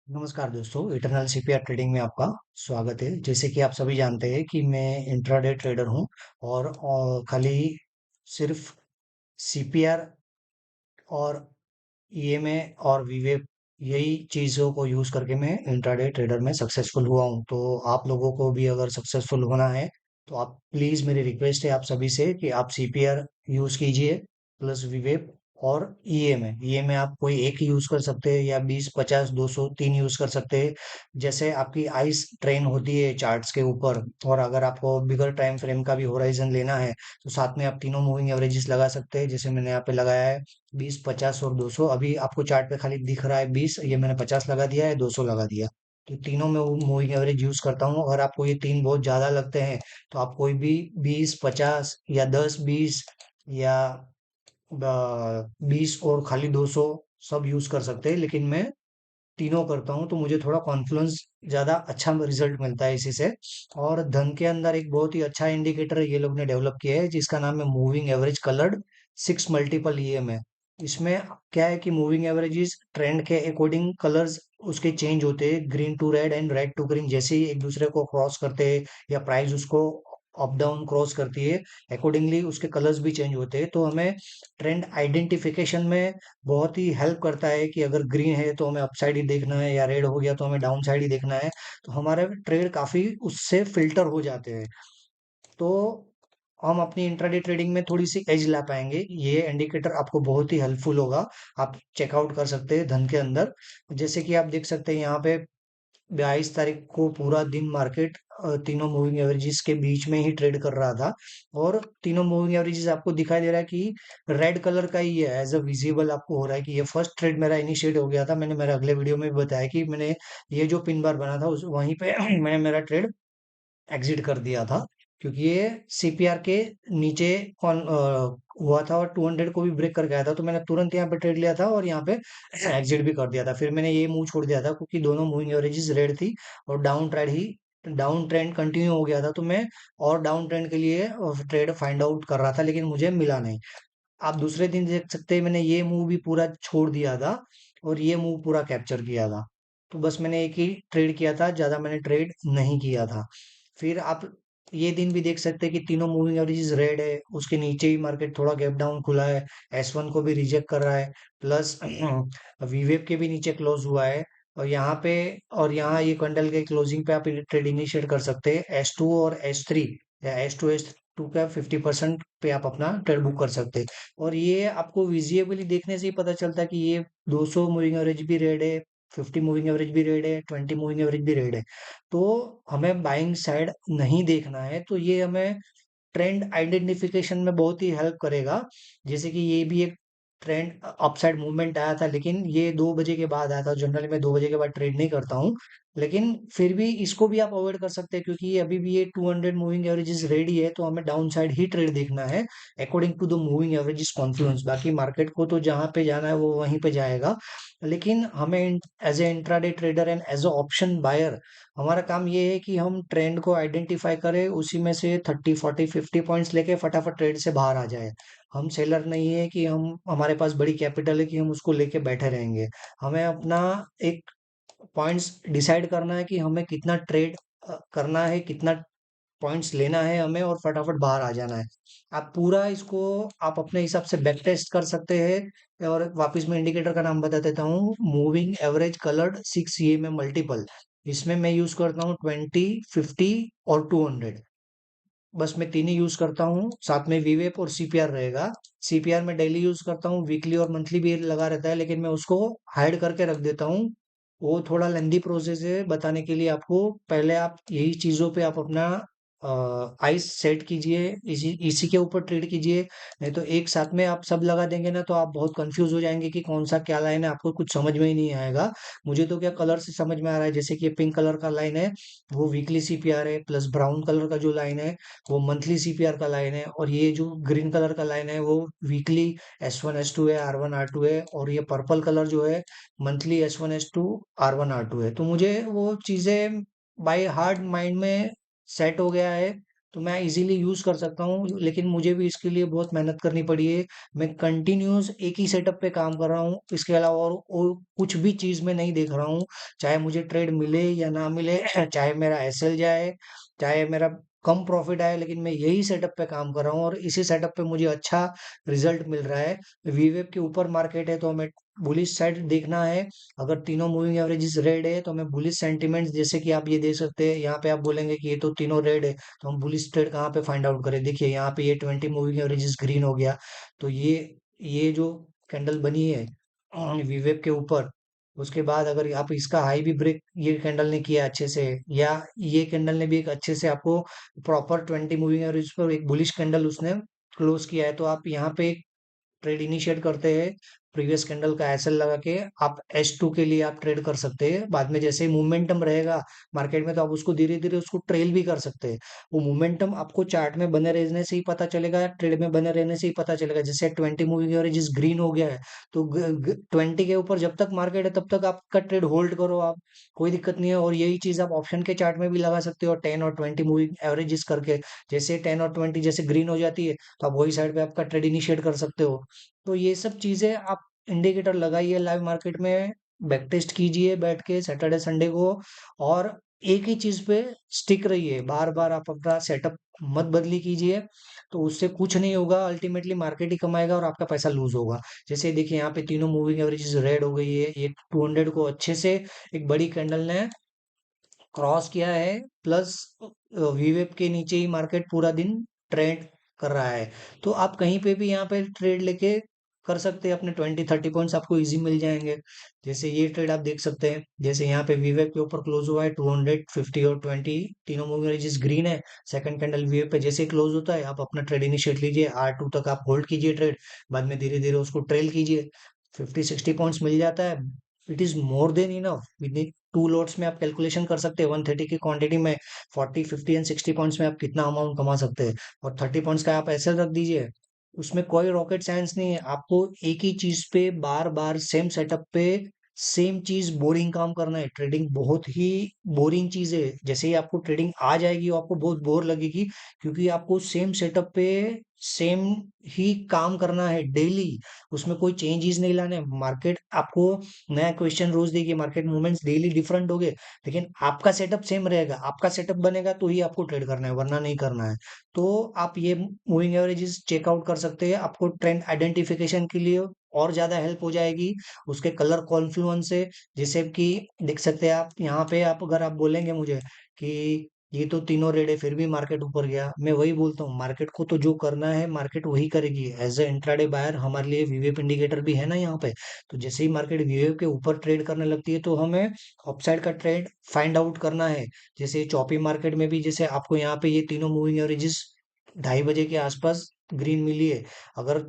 नमस्कार दोस्तों, eternal CPR trading में आपका स्वागत है। जैसे कि आप सभी जानते हैं कि मैं इंट्राडे ट्रेडर हूं और खाली सिर्फ सीपीआर और ईएमए और वीवेप यही चीज़ों को यूज़ करके मैं इंट्राडे ट्रेडर में सक्सेसफुल हुआ हूं। तो आप लोगों को भी अगर सक्सेसफुल होना है तो आप प्लीज़, मेरी रिक्वेस्ट है आप सभी से कि आप सीपीआर यूज़ कीजिए प्लस वीवेप और ईएमए आप कोई एक यूज़ कर सकते हैं या 20 50 200 तीन यूज़ कर सकते हैं। जैसे आपकी आइस ट्रेन होती है चार्ट्स के ऊपर, और अगर आपको बिगर टाइम फ्रेम का भी होराइजन लेना है तो साथ में आप तीनों मूविंग एवरेजेस लगा सकते हैं। जैसे मैंने यहाँ पे लगाया है 20 50 और 200। अभी आपको चार्ट पे खाली दिख रहा है 20, ये मैंने 50 लगा दिया है, 200 लगा दिया। तो तीनों में मूविंग एवरेज यूज करता हूँ। अगर आपको ये तीन बहुत ज्यादा लगते हैं तो आप कोई भी 20 50 या 10 20 या 20 और खाली 200 सब यूज कर सकते हैं। लेकिन मैं तीनों करता हूँ तो मुझे थोड़ा कॉन्फिडेंस ज्यादा अच्छा रिजल्ट मिलता है इसी से। और धन के अंदर एक बहुत ही अच्छा इंडिकेटर ये लोग ने डेवलप किया है जिसका नाम है moving average coloured 6 multiple EM है। इसमें क्या है कि मूविंग एवरेजेस ट्रेंड के अकॉर्डिंग कलर्स उसके चेंज होते हैं, green to red and red to green, जैसे ही एक दूसरे को क्रॉस करते हैं या प्राइस उसको अप डाउन क्रॉस करती है, अकॉर्डिंगली उसके कलर्स भी चेंज होते हैं। तो हमें ट्रेंड आइडेंटिफिकेशन में बहुत ही हेल्प करता है कि अगर ग्रीन है तो हमें अपसाइड ही देखना है या रेड हो गया तो हमें डाउन साइड ही देखना है। तो हमारे ट्रेड काफी उससे फिल्टर हो जाते हैं। तो हम अपनी इंट्राडे ट्रेडिंग में थोड़ी सी एज ला पाएंगे। ये इंडिकेटर आपको बहुत ही हेल्पफुल होगा। आप चेकआउट कर सकते हैं धन के अंदर। जैसे कि आप देख सकते हैं यहाँ पे 22 तारीख को पूरा दिन मार्केट तीनों मूविंग एवरेजेस के बीच में ही ट्रेड कर रहा था। और तीनों मूविंग एवरेजेस आपको दिखाई दे रहा है कि रेड कलर का ही है, एज अ विजिबल आपको हो रहा है कि ये फर्स्ट ट्रेड मेरा इनिशिएट हो गया था। मैंने मेरे अगले वीडियो में भी बताया कि मैंने ये जो पिन बार बना था उस वहीं पे मैंने मेरा ट्रेड एग्जिट कर दिया था, क्योंकि ये सीपीआर के नीचे कौन हुआ था और 200 को भी ब्रेक करके आया था। तो मैंने तुरंत यहाँ पे ट्रेड लिया था और यहाँ पे एग्जिट भी कर दिया था। फिर मैंने ये मूव छोड़ दिया था क्योंकि दोनों मूविंग एवरेजेस रेड थी और डाउन ट्रेंड कंटिन्यू हो गया था। तो मैं और डाउन ट्रेंड के लिए ट्रेड फाइंड आउट कर रहा था लेकिन मुझे मिला नहीं। आप दूसरे दिन देख सकते हैं मैंने ये मूव भी पूरा छोड़ दिया था और ये मूव पूरा कैप्चर किया था। तो बस मैंने एक ही ट्रेड किया था, ज्यादा मैंने ट्रेड नहीं किया था। फिर आप ये दिन भी देख सकते हैं कि तीनों मूविंग एवरेजेस रेड है, उसके नीचे ही मार्केट थोड़ा गैप डाउन खुला है, S1 को भी रिजेक्ट कर रहा है, प्लस वीवेप के भी नीचे क्लोज हुआ है। और यहाँ पे और यहाँ ये कैंडल के क्लोजिंग पे आप ट्रेड इनिशिएट कर सकते हैं S2 और S3 या S2 का 50% पे आप अपना ट्रेड बुक कर सकते हैं। और ये आपको विजिबली देखने से ही पता चलता है कि ये 200 मूविंग एवरेज भी रेड है, 50 मूविंग एवरेज भी रेड है, 20 मूविंग एवरेज भी रेड है। तो हमें बाइंग साइड नहीं देखना है। तो ये हमें ट्रेंड आइडेंटिफिकेशन में बहुत ही हेल्प करेगा। जैसे कि ये भी एक ट्रेंड अपसाइड मूवमेंट आया था, लेकिन ये 2 बजे के बाद आया था। जनरली मैं 2 बजे के बाद ट्रेड नहीं करता हूँ, लेकिन फिर भी इसको भी आप अवॉइड कर सकते हैं क्योंकि ये अभी भी ये 200 मूविंग एवरेजेस रेडी है। तो हमें डाउन साइड ही ट्रेड देखना है according to the moving averages confluence. बाकी मार्केट को तो जहां पे जाना है वो वहीं पे जाएगा। लेकिन हमें as a intraday trader and as a option buyer हमारा काम ये है कि हम ट्रेंड को आइडेंटिफाई करें, उसी में से 30 40 50 पॉइंट्स लेके फटाफट ट्रेड से बाहर आ जाए। हम सेलर नहीं है कि हम हमारे पास बड़ी कैपिटल है कि हम उसको लेके बैठे रहेंगे। हमें अपना एक पॉइंट्स डिसाइड करना है कि हमें कितना ट्रेड करना है, कितना पॉइंट्स लेना है हमें, और फटाफट बाहर आ जाना है। आप पूरा इसको आप अपने हिसाब से बैक टेस्ट कर सकते हैं। और वापस मैं इंडिकेटर का नाम बता देता हूँ, moving average coloured 6 EMA multiple. इसमें मैं यूज करता हूँ 20 50 और 200। बस मैं तीन ही यूज करता हूँ, साथ में वीवेप और सीपीआर रहेगा। सीपीआर में डेली यूज करता हूँ, वीकली और मंथली भी लगा रहता है, लेकिन मैं उसको हाइड करके रख देता हूँ। वो थोड़ा लेंदी प्रोसेस है बताने के लिए आपको। पहले आप यही चीजों पे आप अपना आइस सेट कीजिए, इसी इसी के ऊपर ट्रेड कीजिए। नहीं तो एक साथ में आप सब लगा देंगे ना तो आप बहुत कंफ्यूज हो जाएंगे कि कौन सा क्या लाइन है, आपको कुछ समझ में ही नहीं आएगा। मुझे तो क्या कलर से समझ में आ रहा है, जैसे कि ये पिंक कलर का लाइन है वो वीकली सीपीआर है, प्लस ब्राउन कलर का जो लाइन है वो मंथली सीपीआर का लाइन है, और ये जो ग्रीन कलर का लाइन है वो वीकली S1 S2 है, R1 R2 है, और ये पर्पल कलर जो है monthly S1 S2 R1 R2 है। तो मुझे वो चीजें बाय हार्ट माइंड में सेट हो गया है। तो मैं इजीली यूज कर सकता हूँ, लेकिन मुझे भी इसके लिए बहुत मेहनत करनी पड़ी है। मैं कंटिन्यूस एक ही सेटअप पे काम कर रहा हूँ, इसके अलावा और कुछ भी चीज में नहीं देख रहा हूँ। चाहे मुझे ट्रेड मिले या ना मिले, चाहे मेरा एसएल जाए, चाहे मेरा कम प्रॉफिट आए, लेकिन मैं यही सेटअप पे काम कर रहा हूँ और इसी सेटअप पे मुझे अच्छा रिजल्ट मिल रहा है। वीवेब के ऊपर मार्केट है तो हमें बुलिश साइड देखना है। अगर तीनों मूविंग एवरेजेस रेड है तो हमें बुलिश सेंटीमेंट्स, जैसे कि आप ये देख सकते हैं, यहाँ पे आप बोलेंगे कि ये तो तीनों रेड है, तो हम बुलिश ट्रेड कहाँ पे फाइंड आउट करें? देखिए यहाँ पे ये 20 मूविंग एवरेजेस ग्रीन हो गया। तो ये जो कैंडल बनी है वीवेब के ऊपर, उसके बाद अगर आप इसका हाई भी ब्रेक ये कैंडल ने किया अच्छे से, या ये कैंडल ने भी एक अच्छे से आपको प्रॉपर 20 मूविंग एवरेज पर एक बुलिश कैंडल उसने क्लोज किया है, तो आप यहाँ पे ट्रेड इनिशिएट करते हैं। प्रीवियस कैंडल का एसएल लगा के आप एच टू के लिए आप ट्रेड कर सकते हैं। बाद में जैसे ही मोमेंटम रहेगा मार्केट में, तो आप उसको धीरे धीरे उसको ट्रेल भी कर सकते हैं। वो मोमेंटम आपको चार्ट में बने रहने से ही पता चलेगा, ट्रेड में बने रहने से ही पता चलेगा। जैसे 20 मूविंग एवरेज ग्रीन हो गया है, तो 20 के ऊपर जब तक मार्केट है तब तक आपका ट्रेड होल्ड करो आप, कोई दिक्कत नहीं है। और यही चीज आप ऑप्शन के चार्ट में भी लगा सकते हो, 10 और 20 मूविंग एवरेजेस करके। जैसे 10 और 20 जैसे ग्रीन हो जाती है, तो आप वही साइड पे आपका ट्रेड इनिशिएट कर सकते हो। तो ये सब चीजें आप इंडिकेटर लगाइए लाइव मार्केट में, बैक टेस्ट कीजिए बैठ के सैटरडे संडे को, और एक ही चीज पे स्टिक रहिए। बार बार आप अपना सेटअप मत बदली कीजिए, तो उससे कुछ नहीं होगा। अल्टीमेटली मार्केट ही कमाएगा और आपका पैसा लूज होगा। जैसे देखिए यहाँ पे तीनों मूविंग एवरेजेस रेड हो गई है, ये 200 को अच्छे से एक बड़ी कैंडल ने क्रॉस किया है, प्लस वीवेप के नीचे ही मार्केट पूरा दिन ट्रेड कर रहा है। तो आप कहीं पे भी यहाँ पे ट्रेड लेके कर सकते हैं, अपने 20-30 पॉइंट्स आपको इजी मिल जाएंगे। जैसे ये ट्रेड आप देख सकते हैं, जैसे यहाँ पे वीवेप के ऊपर क्लोज हुआ है 250 और 20, तीनों मूविंग एवरेजेस ग्रीन है। सेकंड कैंडल वीवेप पे जैसे क्लोज होता है, आप अपना ट्रेड इनिशिएट लीजिए, R2 तक आप होल्ड कीजिए ट्रेड, बाद में धीरे धीरे उसको ट्रेल कीजिए। 50-60 पॉइंट्स मिल जाता है, it is more than enough. With two lots में आप कैलकुलेशन कर सकते हैं, 130 की क्वांटिटी में 40, 50 एंड 60 पॉइंट्स में आप कितना अमाउंट कमा सकते हैं। और 30 पॉइंट्स का आप ऐसे रख दीजिए, उसमें कोई रॉकेट साइंस नहीं है। आपको एक ही चीज पे बार बार सेम सेटअप पे सेम चीज बोरिंग काम करना है। ट्रेडिंग बहुत ही बोरिंग चीज है। जैसे ही आपको ट्रेडिंग आ जाएगी वो आपको बहुत बोर लगेगी, क्योंकि आपको सेम सेटअप पे सेम ही काम करना है डेली, उसमें कोई चेंजेस नहीं लाने। मार्केट आपको नया क्वेश्चन रोज देगी, मार्केट मूवमेंट्स डेली डिफरेंट हो गए, लेकिन आपका सेटअप सेम रहेगा। आपका सेटअप बनेगा तो ही आपको ट्रेड करना है, वरना नहीं करना है। तो आप ये मूविंग एवरेजेस चेकआउट कर सकते हैं, आपको ट्रेंड आइडेंटिफिकेशन के लिए और ज्यादा हेल्प हो जाएगी उसके कलर कॉन्फ्लुएंस से। जैसे कि देख सकते हैं आप यहाँ पे, आप अगर आप बोलेंगे मुझे कि ये तो तीनों रेड है फिर भी मार्केट ऊपर गया, मैं वही बोलता हूँ, मार्केट को तो जो करना है मार्केट वही करेगी। एज ए इंट्राडे बायर हमारे लिए वीवेप इंडिकेटर भी है ना यहाँ पे। तो जैसे ही मार्केट वीवेप के ऊपर ट्रेड करने लगती है, तो हमें अपसाइड का ट्रेड फाइंड आउट करना है। जैसे चॉपी मार्केट में भी, जैसे आपको यहाँ पे ये तीनों मूविंग एवरेजेस 2:30 बजे के आसपास ग्रीन मिली है, अगर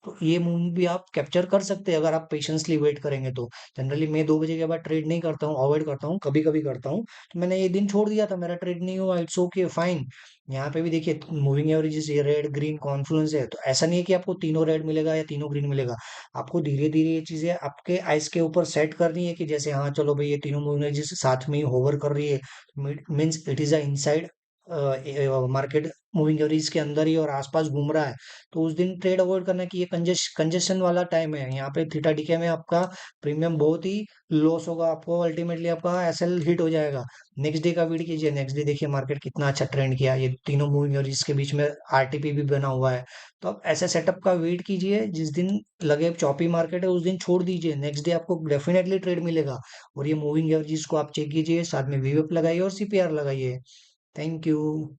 तो ये मूव भी आप कैप्चर कर सकते हैं अगर आप पेशेंसली वेट करेंगे तो। जनरली मैं 2 बजे के बाद ट्रेड नहीं करता हूँ, अवॉइड करता हूँ, कभी कभी करता हूँ। तो मैंने ये दिन छोड़ दिया था, मेरा ट्रेड नहीं हुआ, इट्स ओके फाइन। यहाँ पे भी देखिए मूविंग एवरेजेस ये रेड ग्रीन कॉन्फ्लुएंस है, तो ऐसा नहीं है कि आपको तीनों रेड मिलेगा या तीनों ग्रीन मिलेगा। आपको धीरे धीरे ये चीजें आपके आइस के ऊपर सेट करनी है, कि जैसे हाँ चलो भाई ये तीनों मूविंग एवरेजेस साथ में ही होवर कर रही है, means it is a inside market, moving average के अंदर ही और आसपास घूम रहा है। तो उस दिन ट्रेड अवॉइड करना, कि ये कंजेशन वाला टाइम है, यहाँ पे थीटा डीके में आपका प्रीमियम बहुत ही लॉस होगा, आपको अल्टीमेटली आपका एसएल हिट हो जाएगा। नेक्स्ट डे का वेट कीजिए, नेक्स्ट डे देखिए मार्केट कितना अच्छा ट्रेंड किया, ये तीनों मूविंग एवरेज के बीच में आरटीपी भी बना हुआ है। तो आप ऐसे सेटअप का वेट कीजिए, जिस दिन लगे चॉपी मार्केट है उस दिन छोड़ दीजिए, नेक्स्ट डे आपको डेफिनेटली ट्रेड मिलेगा। और ये मूविंग एवरेज को आप चेक कीजिए, साथ में वीवेप लगाइए और सीपीआर लगाइए। Thank you.